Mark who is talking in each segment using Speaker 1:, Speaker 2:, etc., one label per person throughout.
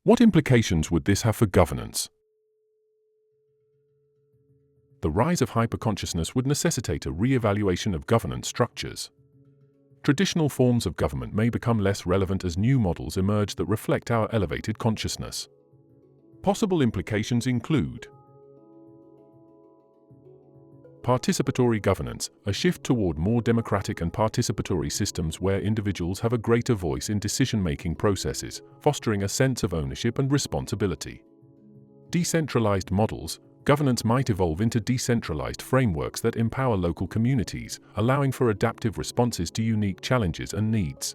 Speaker 1: What implications would this have for governance? The rise of hyperconsciousness would necessitate a re-evaluation of governance structures. Traditional forms of government may become less relevant as new models emerge that reflect our elevated consciousness. Possible implications include participatory governance, a shift toward more democratic and participatory systems where individuals have a greater voice in decision-making processes, fostering a sense of ownership and responsibility. Decentralized models, governance might evolve into decentralized frameworks that empower local communities, allowing for adaptive responses to unique challenges and needs.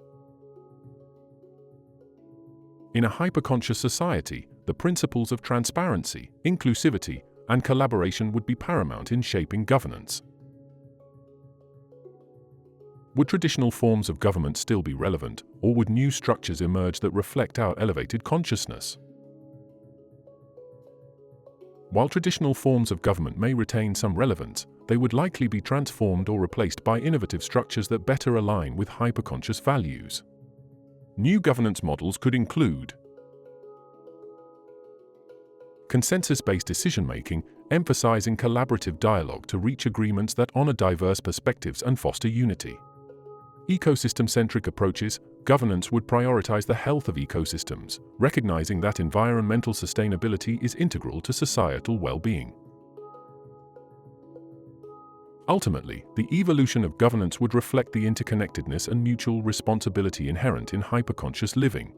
Speaker 1: In a hyperconscious society, the principles of transparency, inclusivity, and collaboration would be paramount in shaping governance. Would traditional forms of government still be relevant, or would new structures emerge that reflect our elevated consciousness? While traditional forms of government may retain some relevance, they would likely be transformed or replaced by innovative structures that better align with hyperconscious values. New governance models could include consensus-based decision-making, emphasizing collaborative dialogue to reach agreements that honor diverse perspectives and foster unity. Ecosystem-centric approaches, governance would prioritize the health of ecosystems, recognizing that environmental sustainability is integral to societal well-being. Ultimately, the evolution of governance would reflect the interconnectedness and mutual responsibility inherent in hyperconscious living.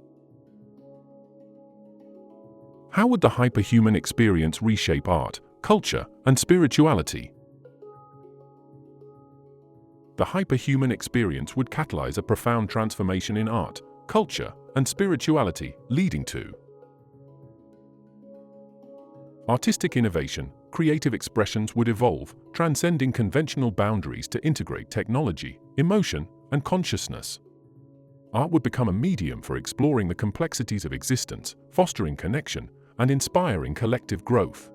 Speaker 1: How would the hyperhuman experience reshape art, culture, and spirituality? The hyperhuman experience would catalyze a profound transformation in art, culture, and spirituality, leading to artistic innovation. Creative expressions would evolve, transcending conventional boundaries to integrate technology, emotion, and consciousness. Art would become a medium for exploring the complexities of existence, fostering connection, and inspiring collective growth.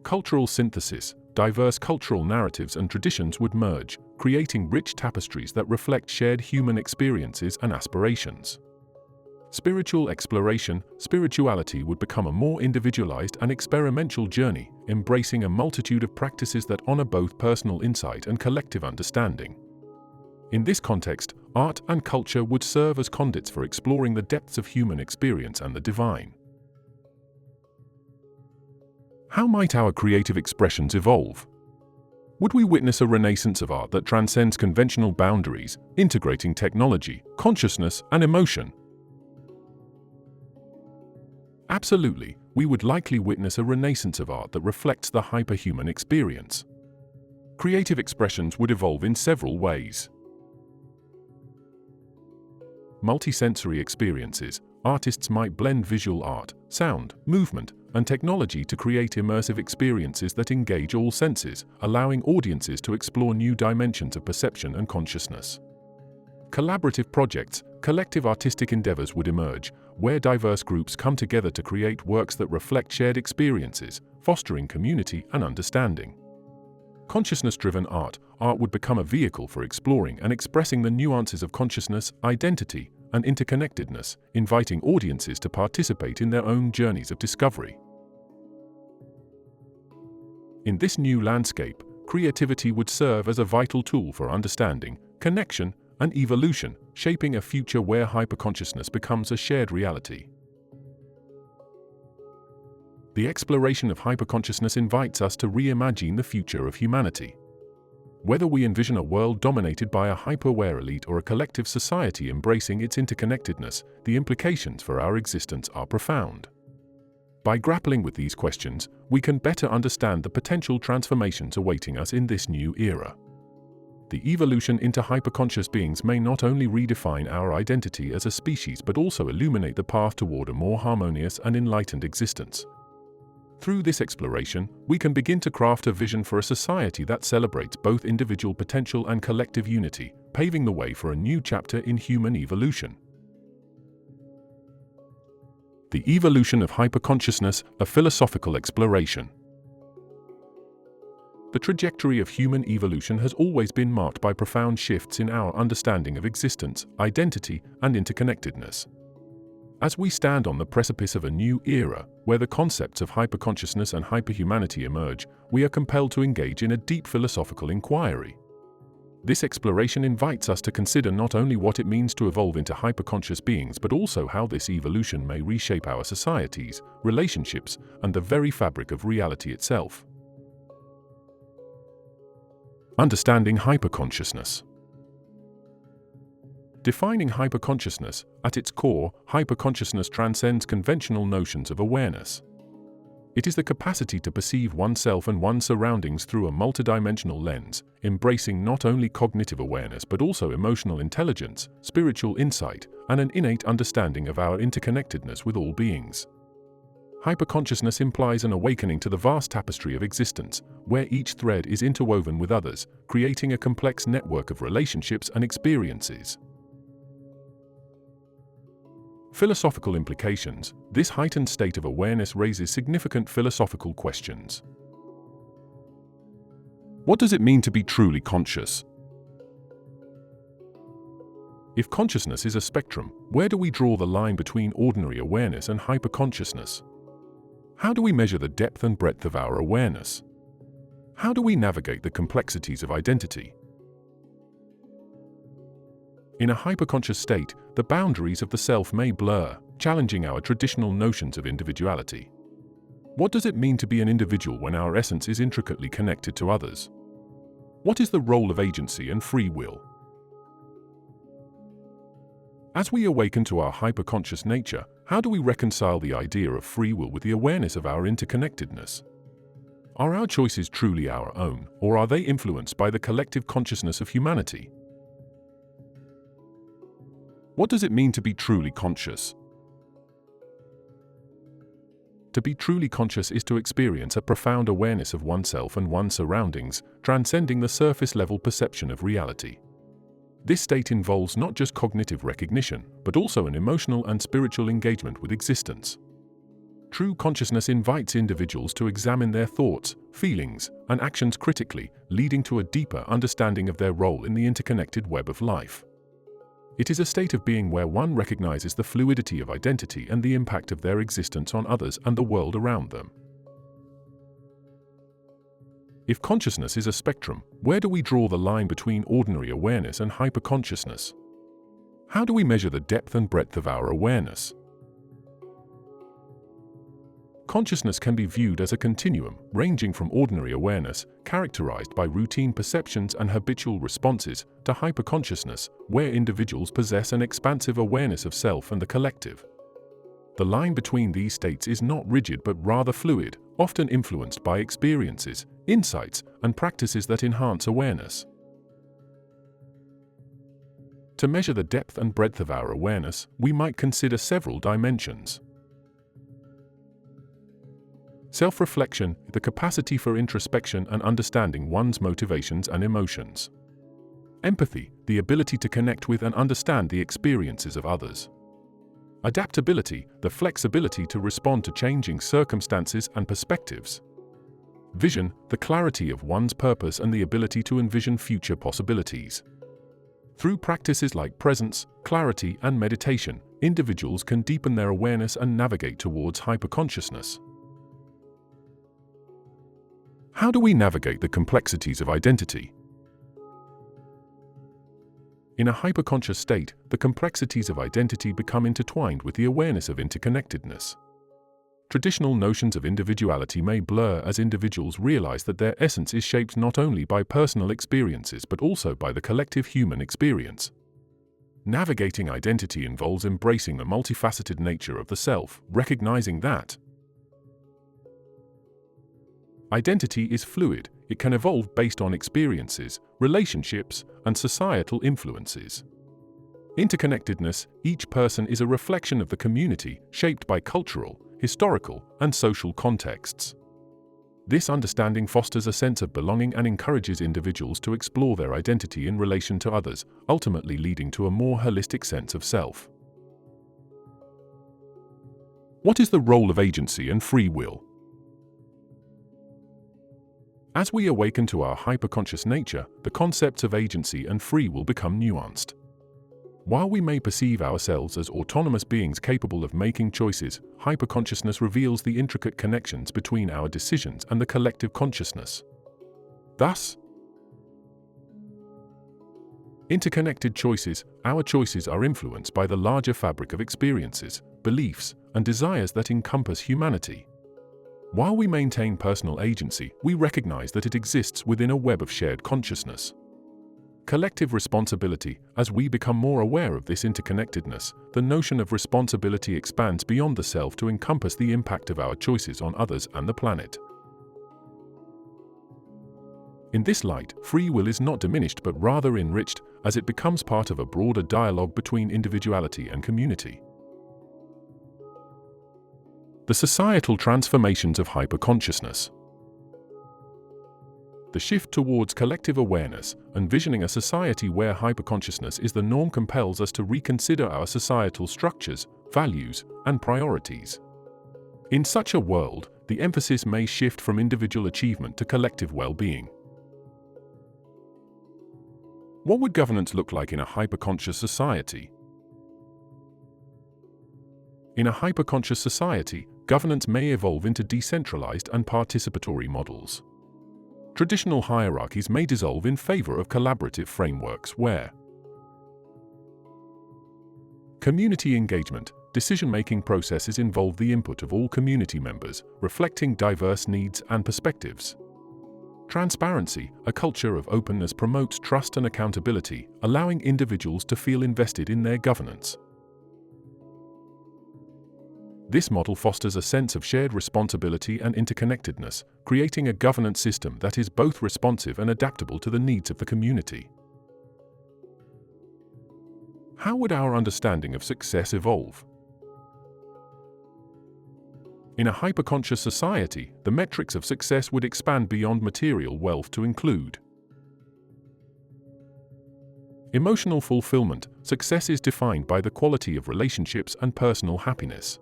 Speaker 1: Cultural synthesis, diverse cultural narratives and traditions would merge, creating rich tapestries that reflect shared human experiences and aspirations. Spiritual exploration, spirituality would become a more individualized and experimental journey, embracing a multitude of practices that honor both personal insight and collective understanding. In this context, art and culture would serve as conduits for exploring the depths of human experience and the divine. How might our creative expressions evolve? Would we witness a renaissance of art that transcends conventional boundaries, integrating technology, consciousness, and emotion? Absolutely, we would likely witness a renaissance of art that reflects the hyperhuman experience. Creative expressions would evolve in several ways. Multisensory experiences. Artists might blend visual art, sound, movement, and technology to create immersive experiences that engage all senses, allowing audiences to explore new dimensions of perception and consciousness. Collaborative projects, collective artistic endeavors would emerge, where diverse groups come together to create works that reflect shared experiences, fostering community and understanding. Consciousness-driven art would become a vehicle for exploring and expressing the nuances of consciousness, identity, and interconnectedness, inviting audiences to participate in their own journeys of discovery. In this new landscape, creativity would serve as a vital tool for understanding, connection, and evolution, shaping a future where hyperconsciousness becomes a shared reality. The exploration of hyperconsciousness invites us to reimagine the future of humanity. Whether we envision a world dominated by a hyper-aware elite or a collective society embracing its interconnectedness, the implications for our existence are profound. By grappling with these questions, we can better understand the potential transformations awaiting us in this new era. The evolution into hyperconscious beings may not only redefine our identity as a species but also illuminate the path toward a more harmonious and enlightened existence. Through this exploration, we can begin to craft a vision for a society that celebrates both individual potential and collective unity, paving the way for a new chapter in human evolution. The evolution of hyperconsciousness, a philosophical exploration. The trajectory of human evolution has always been marked by profound shifts in our understanding of existence, identity, and interconnectedness. As we stand on the precipice of a new era, where the concepts of hyperconsciousness and hyperhumanity emerge, we are compelled to engage in a deep philosophical inquiry. This exploration invites us to consider not only what it means to evolve into hyperconscious beings, but also how this evolution may reshape our societies, relationships, and the very fabric of reality itself. Understanding hyperconsciousness. Defining hyperconsciousness, at its core, hyperconsciousness transcends conventional notions of awareness. It is the capacity to perceive oneself and one's surroundings through a multidimensional lens, embracing not only cognitive awareness but also emotional intelligence, spiritual insight, and an innate understanding of our interconnectedness with all beings. Hyperconsciousness implies an awakening to the vast tapestry of existence, where each thread is interwoven with others, creating a complex network of relationships and experiences. Philosophical implications. This heightened state of awareness raises significant philosophical questions. What does it mean to be truly conscious? If consciousness is a spectrum, where do we draw the line between ordinary awareness and hyperconsciousness? How do we measure the depth and breadth of our awareness? How do we navigate the complexities of identity? In a hyperconscious state, the boundaries of the self may blur, challenging our traditional notions of individuality. What does it mean to be an individual when our essence is intricately connected to others? What is the role of agency and free will? As we awaken to our hyperconscious nature, how do we reconcile the idea of free will with the awareness of our interconnectedness? Are our choices truly our own, or are they influenced by the collective consciousness of humanity? What does it mean to be truly conscious? To be truly conscious is to experience a profound awareness of oneself and one's surroundings, transcending the surface-level perception of reality. This state involves not just cognitive recognition, but also an emotional and spiritual engagement with existence. True consciousness invites individuals to examine their thoughts, feelings, and actions critically, leading to a deeper understanding of their role in the interconnected web of life. It is a state of being where one recognizes the fluidity of identity and the impact of their existence on others and the world around them. If consciousness is a spectrum, where do we draw the line between ordinary awareness and hyperconsciousness? How do we measure the depth and breadth of our awareness? Consciousness can be viewed as a continuum, ranging from ordinary awareness, characterized by routine perceptions and habitual responses, to hyperconsciousness, where individuals possess an expansive awareness of self and the collective. The line between these states is not rigid but rather fluid, often influenced by experiences, insights, and practices that enhance awareness. To measure the depth and breadth of our awareness, we might consider several dimensions. Self-reflection, the capacity for introspection and understanding one's motivations and emotions. Empathy, the ability to connect with and understand the experiences of others. Adaptability, the flexibility to respond to changing circumstances and perspectives. Vision, the clarity of one's purpose and the ability to envision future possibilities. Through practices like presence, clarity, and meditation, individuals can deepen their awareness and navigate towards hyperconsciousness. How do we navigate the complexities of identity? In a hyperconscious state, the complexities of identity become intertwined with the awareness of interconnectedness. Traditional notions of individuality may blur as individuals realize that their essence is shaped not only by personal experiences but also by the collective human experience. Navigating identity involves embracing the multifaceted nature of the self, recognizing that identity is fluid. It can evolve based on experiences, relationships, and societal influences. Interconnectedness, each person is a reflection of the community, shaped by cultural, historical, and social contexts. This understanding fosters a sense of belonging and encourages individuals to explore their identity in relation to others, ultimately leading to a more holistic sense of self. What is the role of agency and free will? As we awaken to our hyperconscious nature, the concepts of agency and free will become nuanced. While we may perceive ourselves as autonomous beings capable of making choices, hyperconsciousness reveals the intricate connections between our decisions and the collective consciousness. Thus, interconnected choices, our choices are influenced by the larger fabric of experiences, beliefs, and desires that encompass humanity. While we maintain personal agency, we recognize that it exists within a web of shared consciousness. Collective responsibility. As we become more aware of this interconnectedness, the notion of responsibility expands beyond the self to encompass the impact of our choices on others and the planet. In this light, free will is not diminished but rather enriched, as it becomes part of a broader dialogue between individuality and community. The societal transformations of hyperconsciousness. The shift towards collective awareness, envisioning a society where hyperconsciousness is the norm, compels us to reconsider our societal structures, values, and priorities. In such a world, the emphasis may shift from individual achievement to collective well-being. What would governance look like in a hyperconscious society? In a hyperconscious society, governance may evolve into decentralized and participatory models. Traditional hierarchies may dissolve in favor of collaborative frameworks where community engagement, decision-making processes involve the input of all community members, reflecting diverse needs and perspectives. Transparency, a culture of openness promotes trust and accountability, allowing individuals to feel invested in their governance. This model fosters a sense of shared responsibility and interconnectedness, creating a governance system that is both responsive and adaptable to the needs of the community. How would our understanding of success evolve? In a hyperconscious society, the metrics of success would expand beyond material wealth to include emotional fulfillment. Success is defined by the quality of relationships and personal happiness.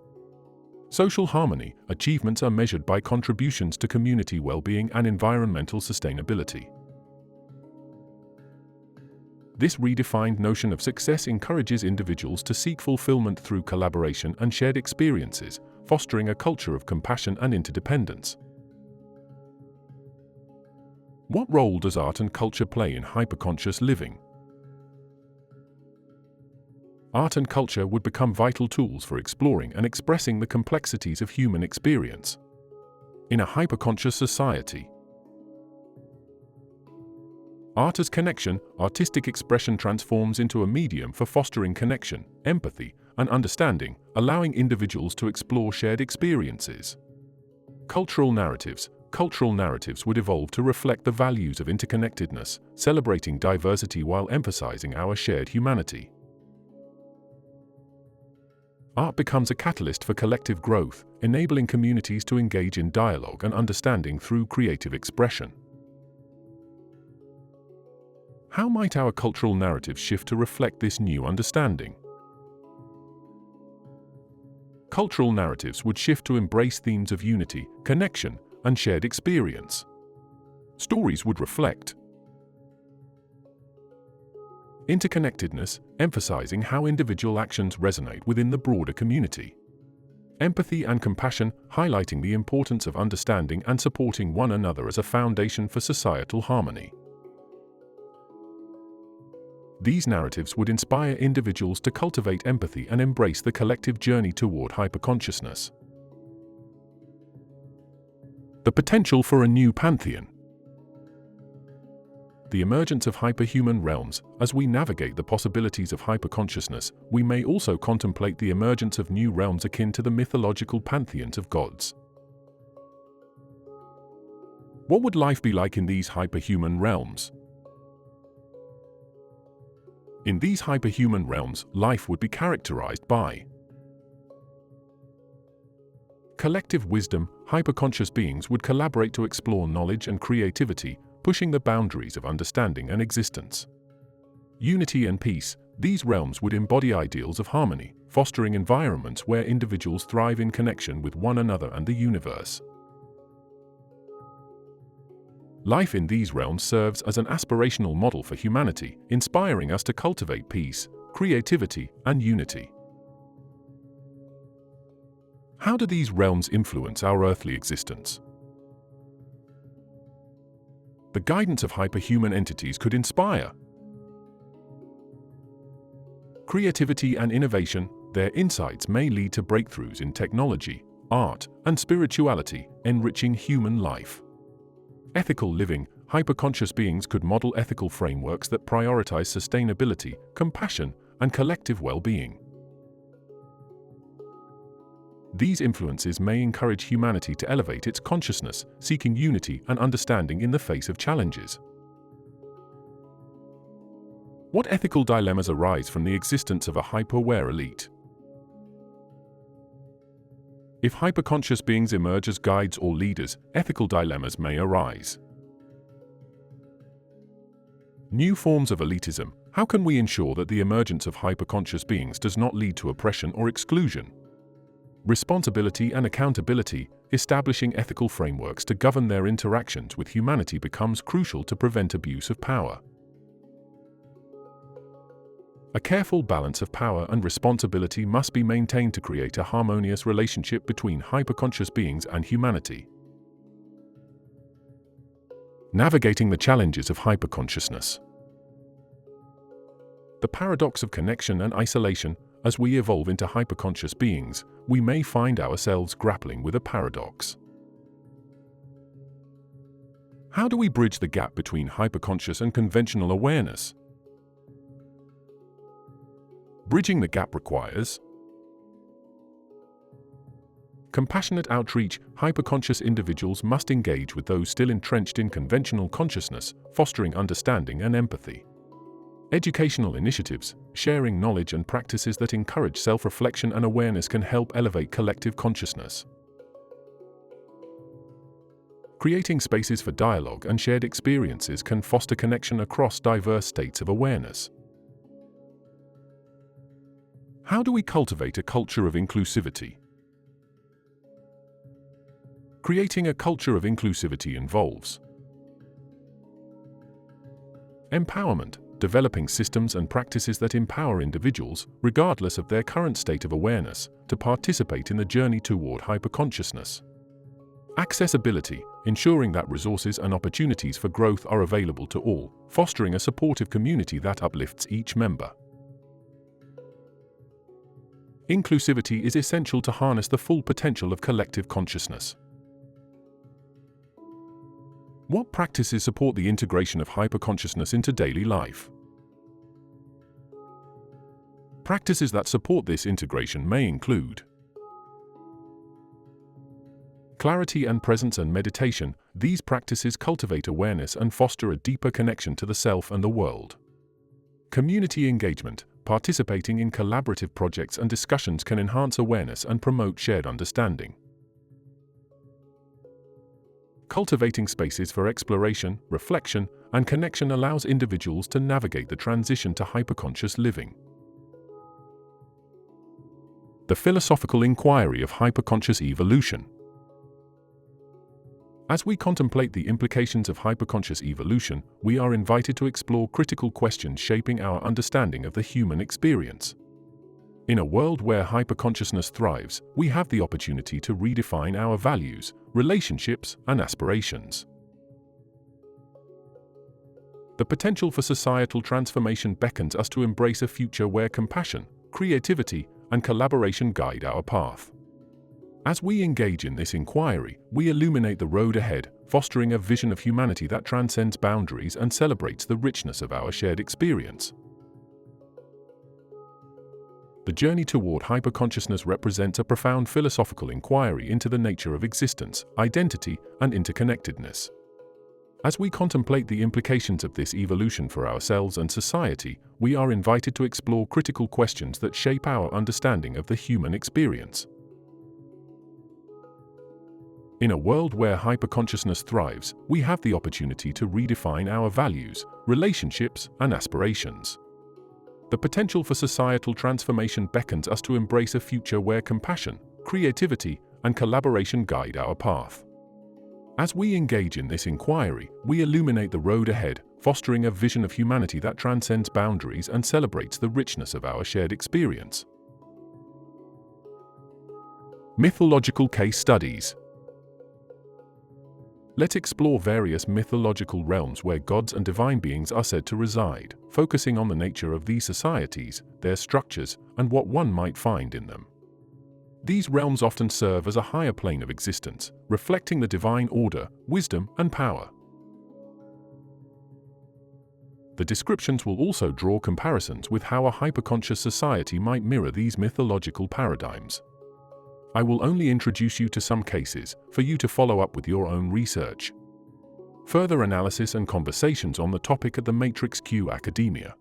Speaker 1: Social harmony. Achievements are measured by contributions to community well-being and environmental sustainability. This redefined notion of success encourages individuals to seek fulfillment through collaboration and shared experiences, fostering a culture of compassion and interdependence. What role does art and culture play in hyperconscious living? Art and culture would become vital tools for exploring and expressing the complexities of human experience. In a hyperconscious society, art as connection, artistic expression transforms into a medium for fostering connection, empathy, and understanding, allowing individuals to explore shared experiences. Cultural narratives would evolve to reflect the values of interconnectedness, celebrating diversity while emphasizing our shared humanity. Art becomes a catalyst for collective growth, enabling communities to engage in dialogue and understanding through creative expression. How might our cultural narratives shift to reflect this new understanding? Cultural narratives would shift to embrace themes of unity, connection, and shared experience. Stories would reflect interconnectedness, emphasizing how individual actions resonate within the broader community. Empathy and compassion, highlighting the importance of understanding and supporting one another as a foundation for societal harmony. These narratives would inspire individuals to cultivate empathy and embrace the collective journey toward hyperconsciousness. The potential for a new pantheon. The emergence of hyperhuman realms. As we navigate the possibilities of hyperconsciousness, we may also contemplate the emergence of new realms akin to the mythological pantheons of gods. What would life be like in these hyperhuman realms? In these hyperhuman realms, life would be characterized by collective wisdom. Hyperconscious beings would collaborate to explore knowledge and creativity, pushing the boundaries of understanding and existence. Unity and peace. These realms would embody ideals of harmony, fostering environments where individuals thrive in connection with one another and the universe. Life in these realms serves as an aspirational model for humanity, inspiring us to cultivate peace, creativity, and unity. How do these realms influence our earthly existence? The guidance of hyperhuman entities could inspire creativity and innovation. Their insights may lead to breakthroughs in technology, art, and spirituality, enriching human life. Ethical living. Hyperconscious beings could model ethical frameworks that prioritize sustainability, compassion, and collective well-being. These influences may encourage humanity to elevate its consciousness, seeking unity and understanding in the face of challenges. What ethical dilemmas arise from the existence of a hyper-aware elite? If hyperconscious beings emerge as guides or leaders, ethical dilemmas may arise. New forms of elitism. How can we ensure that the emergence of hyperconscious beings does not lead to oppression or exclusion? Responsibility and accountability. Establishing ethical frameworks to govern their interactions with humanity becomes crucial to prevent abuse of power. A careful balance of power and responsibility must be maintained to create a harmonious relationship between hyperconscious beings and humanity. Navigating the challenges of hyperconsciousness. The paradox of connection and isolation. As we evolve into hyperconscious beings, we may find ourselves grappling with a paradox. How do we bridge the gap between hyperconscious and conventional awareness? Bridging the gap requires compassionate outreach. Hyperconscious individuals must engage with those still entrenched in conventional consciousness, fostering understanding and empathy. Educational initiatives. Sharing knowledge and practices that encourage self-reflection and awareness can help elevate collective consciousness. Creating spaces for dialogue and shared experiences can foster connection across diverse states of awareness. How do we cultivate a culture of inclusivity? Creating a culture of inclusivity involves empowerment. Developing systems and practices that empower individuals, regardless of their current state of awareness, to participate in the journey toward hyperconsciousness. Accessibility. Ensuring that resources and opportunities for growth are available to all, fostering a supportive community that uplifts each member. Inclusivity is essential to harness the full potential of collective consciousness. What practices support the integration of hyperconsciousness into daily life? Practices that support this integration may include clarity and presence and meditation. These practices cultivate awareness and foster a deeper connection to the self and the world. Community engagement. Participating in collaborative projects and discussions can enhance awareness and promote shared understanding. Cultivating spaces for exploration, reflection, and connection allows individuals to navigate the transition to hyperconscious living. The philosophical inquiry of hyperconscious evolution. As we contemplate the implications of hyperconscious evolution, we are invited to explore critical questions shaping our understanding of the human experience. In a world where hyperconsciousness thrives, we have the opportunity to redefine our values, relationships, and aspirations. The potential for societal transformation beckons us to embrace a future where compassion, creativity, and collaboration guide our path. As we engage in this inquiry, we illuminate the road ahead, fostering a vision of humanity that transcends boundaries and celebrates the richness of our shared experience. The journey toward hyperconsciousness represents a profound philosophical inquiry into the nature of existence, identity, and interconnectedness. As we contemplate the implications of this evolution for ourselves and society, we are invited to explore critical questions that shape our understanding of the human experience. In a world where hyperconsciousness thrives, we have the opportunity to redefine our values, relationships, and aspirations. The potential for societal transformation beckons us to embrace a future where compassion, creativity, and collaboration guide our path. As we engage in this inquiry, we illuminate the road ahead, fostering a vision of humanity that transcends boundaries and celebrates the richness of our shared experience. Mythological case studies. Let's explore various mythological realms where gods and divine beings are said to reside, focusing on the nature of these societies, their structures, and what one might find in them. These realms often serve as a higher plane of existence, reflecting the divine order, wisdom, and power. The descriptions will also draw comparisons with how a hyperconscious society might mirror these mythological paradigms. I will only introduce you to some cases, for you to follow up with your own research. Further analysis and conversations on the topic at the Matrix Q Academia.